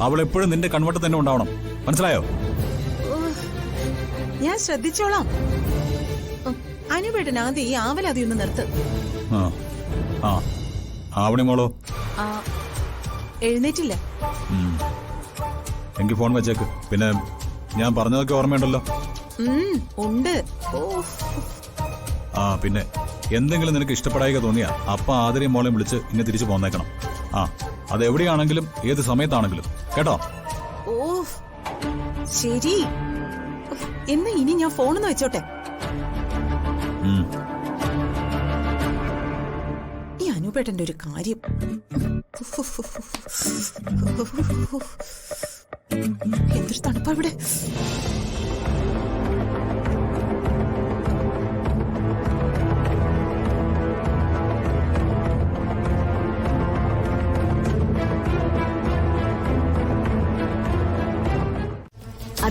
അവൾ എപ്പോഴും നിന്റെ കൺവട്ടം തന്നെ ഉണ്ടാവണം, മനസ്സിലായോ? ഞാൻ ശ്രദ്ധിച്ചോളാം. അനുപേട്ടൻ ആദ്യം ഈ ആവലാതി ഒന്ന് നിർത്ത്. ആവണി മോളോ? എഴുന്നേറ്റില്ല. എനിക്ക് ഫോൺ വെച്ചേക്ക്. പിന്നെ ഞാൻ പറഞ്ഞതൊക്കെ ഓർമ്മയുണ്ടല്ലോ? ഉണ്ട്. ആ പിന്നെ എന്തെങ്കിലും നിനക്ക് ഇഷ്ടപ്പെടായിക തോന്നിയാ അപ്പ ആതിരയും മോളെയും വിളിച്ച് ഇന്നെ തിരിച്ചു പോന്നേക്കണം. ആ അതെവിടെയാണെങ്കിലും ഏത് സമയത്താണെങ്കിലും, കേട്ടോ? ഓ ശരി, എന്നാ ഇനി ഞാൻ ഫോണൊന്ന് വെച്ചോട്ടെ. ഈ അനുപേട്ടന്റെ ഒരു കാര്യം. എന്തൊരു തണുപ്പാ ഇവിടെ.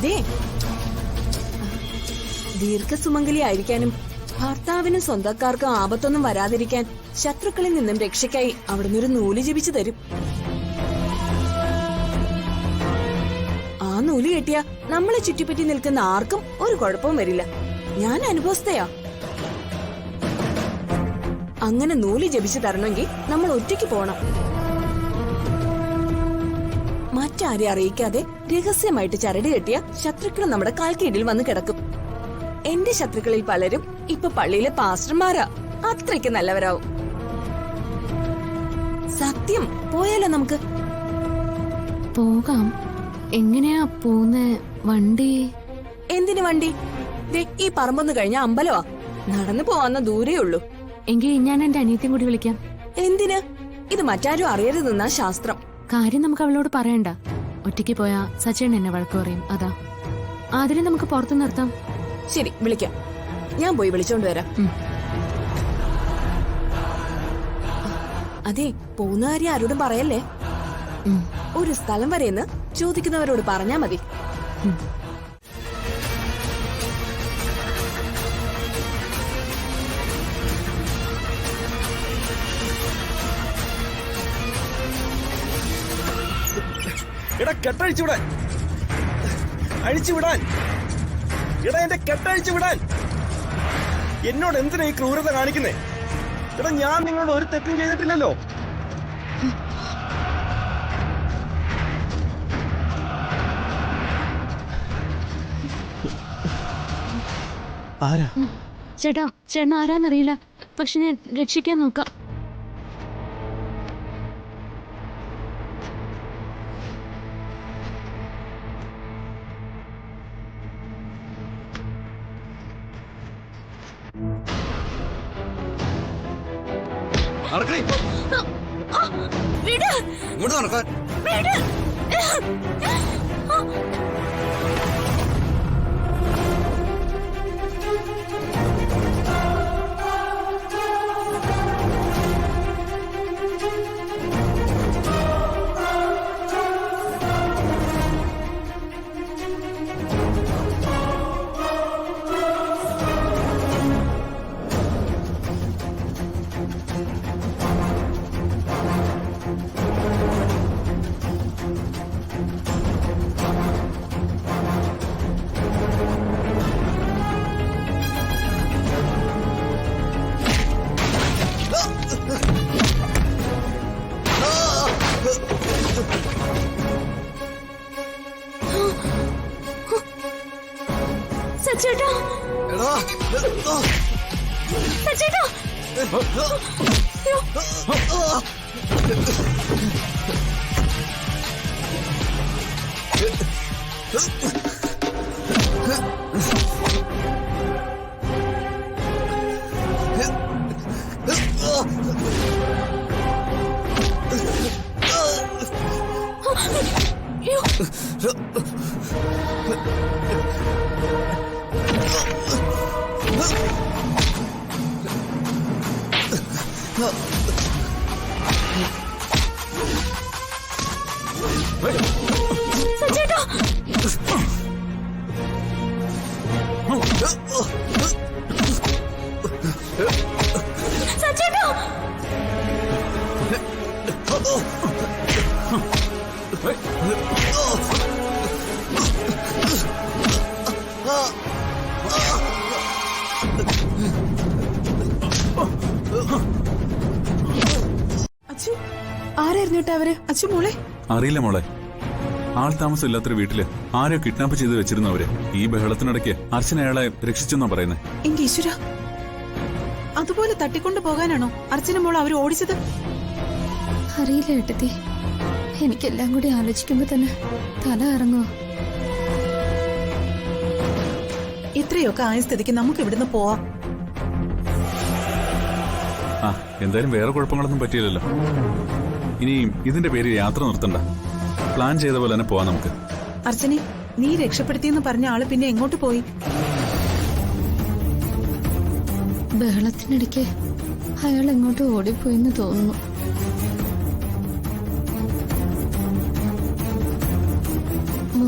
അതെ, ദീർഘസുമംഗലി ആയിരിക്കാനും ഭർത്താവിനും സ്വന്തക്കാർക്കും ആപത്തൊന്നും വരാതിരിക്കാൻ ശത്രുക്കളിൽ നിന്നും രക്ഷയ്ക്കായി അവിടുന്ന് ഒരു നൂല് ജപിച്ചു തരും. ആ നൂല് കെട്ടിയ നമ്മളെ ചുറ്റിപ്പറ്റി നിൽക്കുന്ന ആർക്കും ഒരു കുഴപ്പവും വരില്ല. ഞാൻ അനുഭവസ്ഥയാ. അങ്ങനെ നൂല് ജപിച്ചു തരണമെങ്കിൽ നമ്മൾ ഒറ്റയ്ക്ക് പോണം. മറ്റാരെ അറിയിക്കാതെ രഹസ്യമായിട്ട് ചരട് കെട്ടിയ ശത്രുക്കൾ നമ്മുടെ കാൽക്കീഴിൽ വന്ന് കിടക്കും. എന്റെ ശത്രുക്കളിൽ പലരും ഇപ്പൊ പള്ളിയിലെ പാസ്റ്റർമാരാ. അത്രയ്ക്ക് നല്ലവരാവും. സത്യം, പോയാലോ നമുക്ക്? പോകാം. എങ്ങനെയാ പോന്ന? വണ്ടി? എന്തിനു വണ്ടി? ദേ, ഈ പറമ്പൊന്ന് കഴിഞ്ഞ അമ്പലമാ. നടന്നു പോവാന്ന ദൂരേ ഉള്ളൂ. എങ്കിൽ ഞാൻ എന്റെ അനിയത്തിയും കൂടി വിളിക്കാം. എന്തിന്? ഇത് മറ്റാരും അറിയരുതെന്നാ ശാസ്ത്രം. കാര്യം നമുക്ക് അവളോട് പറയണ്ട. ഒറ്റയ്ക്ക് പോയാ സച്ചിൻ എന്നെ വഴക്ക് പറയും. അതാ. അതിനെ നമുക്ക് പുറത്തു നിർത്താം. ശരി, വിളിക്കാം. ഞാൻ പോയി വിളിച്ചോണ്ട് വരാം. അതെ, പോകുന്ന കാര്യം ആരോടും പറയല്ലേ. ഒരു സ്ഥലം വരെയെന്ന് ചോദിക്കുന്നവരോട് പറഞ്ഞാ മതി. എടാ കെട്ടഴിച്ചുവിടാൻ, അഴിച്ചുവിടാൻ. എടാ എന്റെ കെട്ടഴിച്ചു വിടാൻ. എന്നോട് എന്തിനാ ഈ ക്രൂരത കാണിക്കുന്നേ? എടാ ഞാൻ നിങ്ങളോട് ഒരു തെറ്റും ചെയ്തിട്ടില്ലല്ലോ. ആരാ? ചേട്ടൻ ആരാന്നറിയില്ല, പക്ഷെ ഞാൻ രക്ഷിക്കാൻ നോക്കാം. ഇങ്ങോട്ട് നടക്കാൻ. സച്ചേട്ടാ, സച്ചേട്ടാ. അച്ചു, ആരായിരുന്നു കേട്ടോ അവര്? അച്ചു മോളെ. അറിയില്ല മോളെ. ആൾ താമസം ഇല്ലാത്തൊരു വീട്ടില് ആരോ കിഡ്നാപ്പ് ചെയ്ത് വെച്ചിരുന്നവര്. ഈ ബഹളത്തിനിടയ്ക്ക് അർച്ചന അയാളെ രക്ഷിച്ചെന്നാ പറയുന്നത്. എങ്കിൽ ഈശ്വര, അതുപോലെ തട്ടിക്കൊണ്ടു പോകാനാണോ അർച്ചന മോൾ അവർ ഓടിച്ചത്? അറിയില്ല ഏട്ടത്തി. എനിക്കെല്ലാം കൂടി ആലോചിക്കുമ്പോ തന്നെ തല ഇറങ്ങുക. ഇത്രയൊക്കെ ആയ സ്ഥിതിക്ക് നമുക്ക് ഇവിടുന്ന് പോവാം. ആ, എന്തായാലും വേറെ കുഴപ്പങ്ങളൊന്നും പറ്റിയില്ലല്ലോ. ഇനി ഇതിന്റെ പേര് യാത്ര നിർത്തണ്ട. പ്ലാൻ ചെയ്ത പോലെ തന്നെ പോവാം നമുക്ക്. അർച്ചനെ, നീ രക്ഷപ്പെടുത്തിയെന്ന് പറഞ്ഞ ആള് പിന്നെ എങ്ങോട്ട് പോയി? ബഹളത്തിനിടയ്ക്ക് അയാൾ എങ്ങോട്ട് ഓടിപ്പോയെന്ന് തോന്നുന്നു.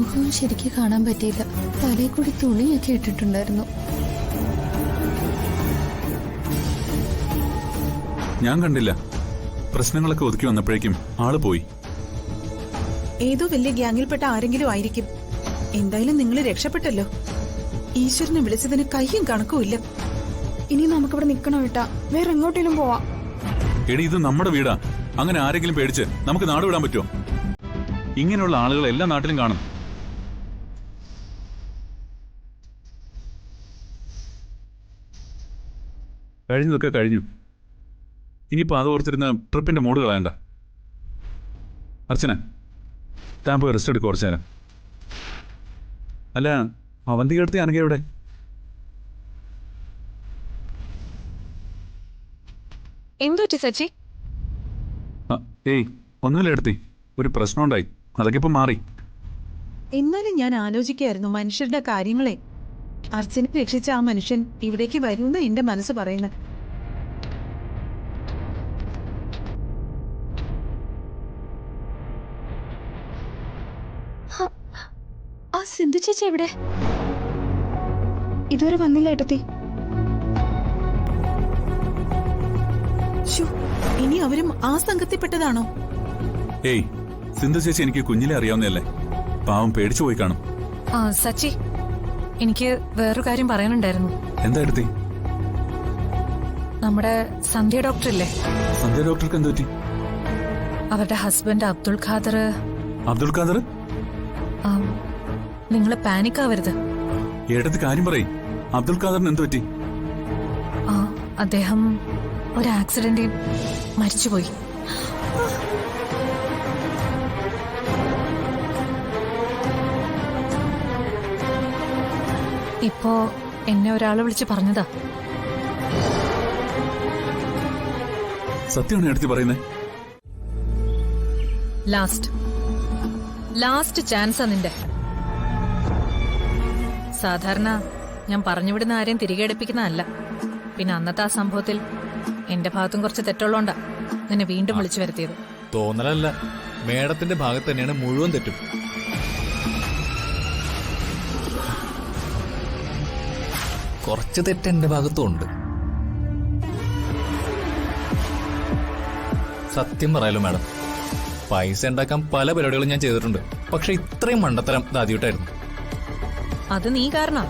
മുഖം ശരിക്കും കാണാൻ പറ്റിയില്ല. തലയിൽ കൂടി തുണിയൊക്കെ ഇട്ടിട്ടുണ്ടായിരുന്നു. ഞാൻ കണ്ടില്ല. പ്രശ്നങ്ങളൊക്കെ ഒതുക്കി വന്നപ്പോഴേക്കും ആള് പോയി. ഏതോ വലിയ ഗ്യാങ്ങിൽപ്പെട്ട ആരെങ്കിലും ആയിരിക്കും. എന്തായാലും നിങ്ങൾ രക്ഷപ്പെട്ടല്ലോ. ഈശ്വരനെ വിളിച്ചതിന് കയ്യും കണക്കും ഇല്ല. ഇനി നമുക്കിവിടെ നിക്കണോ ഏട്ടാ? വേറെ എങ്ങോട്ടേലും പോവാം. എടി, ഇത് നമ്മുടെ വീടാ. അങ്ങനെ ആരെങ്കിലും പേടിച്ച് നമുക്ക് നാട് വിടാൻ പറ്റുമോ? ഇങ്ങനെയുള്ള ആളുകൾ എല്ലാ നാട്ടിലും കാണും. കഴിഞ്ഞതൊക്കെ കഴിഞ്ഞു. ഇനിയിപ്പോ അത് ഓർത്തിരുന്ന ട്രിപ്പിന്റെ മൂഡ് കളയണ്ട. അർച്ചന, താൻ പോയി റെസ്റ്റ് എടുക്കും കുറച്ചു നേരം. അല്ല, അവന്തിക എടുത്ത് അനഘ എവിടെ? എന്തുപറ്റി സച്ചി? ഏയ്, ഒന്നുമില്ല എടുത്തി. ഒരു പ്രശ്നം ഉണ്ടായി. അതൊക്കെ ഇപ്പൊ മാറി. എന്നാലും ഞാൻ ആലോചിക്കായിരുന്നു മനുഷ്യരുടെ കാര്യങ്ങളെ. അർച്ചനെ രക്ഷിച്ച ആ മനുഷ്യൻ ഇവിടേക്ക് വരുമെന്ന് എന്റെ മനസ്സ് പറയുന്നത്. ആ സിന്ധു ചേച്ചി എവിടെ? ഇതുവരെ വന്നില്ല ഏട്ടത്തി. ഇനി അവരും ആ സംഘത്തിൽപ്പെട്ടതാണോ? ഏയ്, സിന്ധു ചേച്ചി എനിക്ക് കുഞ്ഞിലെ അറിയാവുന്നതല്ലേ. പാവം പേടിച്ചു പോയി കാണും. സച്ചി, എനിക്ക് വേറൊരു കാര്യം പറയാനുണ്ടായിരുന്നു. എന്താ എടുത്തി? നമ്മുടെ സന്ധ്യ ഡോക്ടറില്ലേ? സന്ധ്യ ഡോക്ടർക്ക് എന്ത് പറ്റി? അവരുടെ ഹസ്ബൻഡ് അബ്ദുൾ ഖാദർ. അബ്ദുൾ ഖാദർ? നിങ്ങൾ പാനിക് ആവരുത്. ഏട്ടത്തി കാര്യം പറയും. അബ്ദുൾ ഖാദറിന് എന്ത് പറ്റി? അദ്ദേഹം ഒരു ആക്സിഡന്റിൽ മരിച്ചുപോയി. ഇപ്പോ എന്നെ ഒരാളെ വിളിച്ച് പറഞ്ഞതാ. സത്യമാണ് എടുത്തി പറയുന്നേ? ലാസ്റ്റ് ചാൻസാ നിന്റെ. സാധാരണ ഞാൻ പറഞ്ഞുവിടുന്ന ആരെയും തിരികെ എടുപ്പിക്കുന്നതല്ല. പിന്നെ അന്നത്തെ ആ സംഭവത്തിൽ എന്റെ ഭാഗത്തും കുറച്ച് തെറ്റുള്ളോണ്ടാ നിന്നെ വീണ്ടും വിളിച്ചു വരുത്തിയത്. തോന്നലല്ല, മേഡത്തിന്റെ ഭാഗത്ത് തന്നെയാണ് മുഴുവൻ തെറ്റും. കുറച്ച് തെറ്റ് എന്റെ ഭാഗത്തും ഉണ്ട്. സത്യം പറയാലോ മാഡം, പൈസ ഉണ്ടാക്കാൻ പല പരിപാടികളും ഞാൻ ചെയ്തിട്ടുണ്ട്. പക്ഷെ ഇത്രയും മണ്ടത്തരം ആദ്യമായിട്ടായിരുന്നു. അത് നീ കാരണം.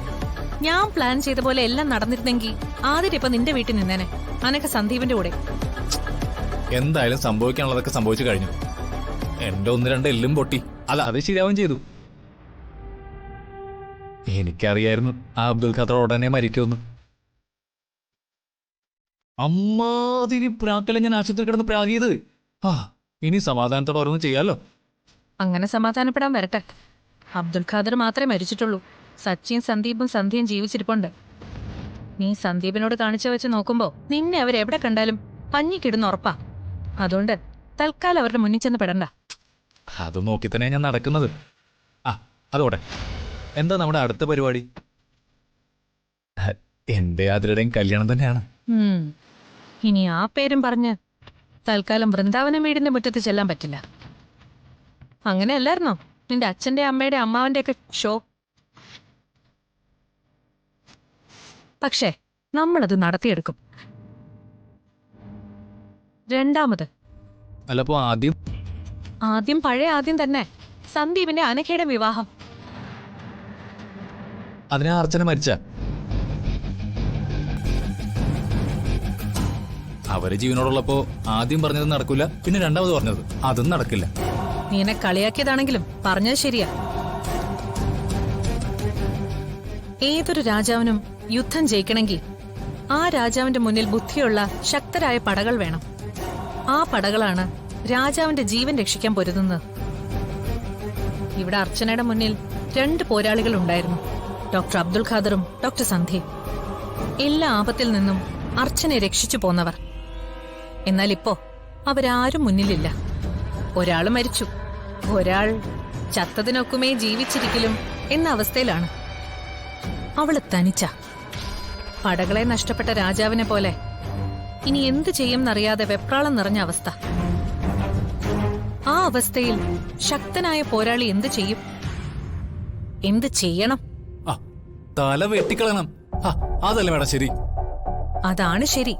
ഞാൻ പ്ലാൻ ചെയ്ത പോലെ എല്ലാം നടന്നിരുന്നെങ്കിൽ ആദ്യം ഇപ്പൊ നിന്റെ വീട്ടിൽ നിന്നേനെ. അനക്ക് സന്ദീപിന്റെ കൂടെ. എന്തായാലും സംഭവിക്കാനുള്ളതൊക്കെ സംഭവിച്ചു കഴിഞ്ഞു. എന്റെ 1-2 എല്ലും പൊട്ടി. അല്ല, അത് ശരിയാവുകയും ചെയ്തു. എനിക്കറിയായിരുന്നു ആ അബ്ദുൾ ഖാദർ ഉടനെ മരിക്കുമെന്ന്. അമ്മാതിരി പ്രാക്കല ഞാൻ ആശുപത്രി കിടന്ന് പ്രാഗിയത്. ഇനി സമാധാനത്തോടെ ഓരോന്നും ചെയ്യാലോ. അങ്ങനെ സമാധാനപ്പെടാൻ വരട്ടെ. അബ്ദുൾ ഖാദർ മാത്രമേ മരിച്ചിട്ടുള്ളൂ. സച്ചിയും സന്ദീപും സന്ധ്യയും ജീവിച്ചിരിപ്പുണ്ട്. നീ സന്ദീപിനോട് കാണിച്ചു വെച്ച് നോക്കുമ്പോ നിന്നെ അവരെവിടെ കണ്ടാലും പഞ്ഞിക്കിടുന്ന ഉറപ്പാ. അതുകൊണ്ട് തൽക്കാലം അവരുടെ മുന്നിൽ ചെന്ന് പെടണ്ട. അത് നോക്കി തന്നെ ഞാൻ നടക്കുന്നത്. അതോടെ എന്താ നമ്മുടെ അടുത്ത പരിപാടി? എന്റെ ആതിരുടെയും കല്യാണം തന്നെയാണ്. ഇനി ആ പേരും പറഞ്ഞ് തൽക്കാലം വൃന്ദാവനം വീടിന്റെ മുറ്റത്ത് ചെല്ലാൻ പറ്റില്ല. അങ്ങനെയല്ലായിരുന്നോ നിന്റെ അച്ഛന്റെ അമ്മയുടെ അമ്മാവന്റെ ഒക്കെ ഷോ? പക്ഷേ നമ്മളത് നടത്തിയെടുക്കും. രണ്ടാമത് അല്ലപ്പോ ആദ്യം പഴയ ആദ്യം തന്നെ സന്ദീപിന്റെ അനഘയുടെ വിവാഹം. അതിനെ അർച്ചന മരിച്ച അവര് ജീവനോടുള്ളപ്പോ ആദ്യം പറഞ്ഞത് നടക്കില്ല, പിന്നെ രണ്ടാമത് പറഞ്ഞത് അതും നടക്കില്ല. നീ എന്നെ കളിയാക്കിയതാണെങ്കിലും പറഞ്ഞത് ശരിയാ. ഏതൊരു രാജാവിനും യുദ്ധം ജയിക്കണമെങ്കിൽ ആ രാജാവിന്റെ മുന്നിൽ ബുദ്ധിയുള്ള ശക്തരായ പടകൾ വേണം. ആ പടകളാണ് രാജാവിന്റെ ജീവൻ രക്ഷിക്കാൻ പൊരുതുന്നത്. ഇവിടെ അർച്ചനയുടെ മുന്നിൽ 2 പോരാളികൾ ഉണ്ടായിരുന്നു, ഡോക്ടർ അബ്ദുൾ ഖാദറും ഡോക്ടർ സന്ധ്യയും. എല്ലാ ആപത്തിൽ നിന്നും അർച്ചനെ രക്ഷിച്ചു പോന്നവർ. എന്നാൽ ഇപ്പോ അവരാരും മുന്നിലില്ല. ഒരാൾ മരിച്ചു, ഒരാൾ ചത്തതിനൊക്കുമേ ജീവിച്ചിരിക്കലും എന്ന അവസ്ഥയിലാണ്. അവള് തനിച്ച. പടകളെ നഷ്ടപ്പെട്ട രാജാവിനെ പോലെ ഇനി എന്തു ചെയ്യുമെന്നറിയാതെ വെപ്രാളം നിറഞ്ഞ അവസ്ഥ. ആ അവസ്ഥയിൽ ശക്തനായ പോരാളി എന്തു ചെയ്യും? എന്ത് ചെയ്യണം? ആ തല വെട്ടിക്കളയണം. ആ, അതല്ലേ മേഡം ശരി. അതാണ് ശരി.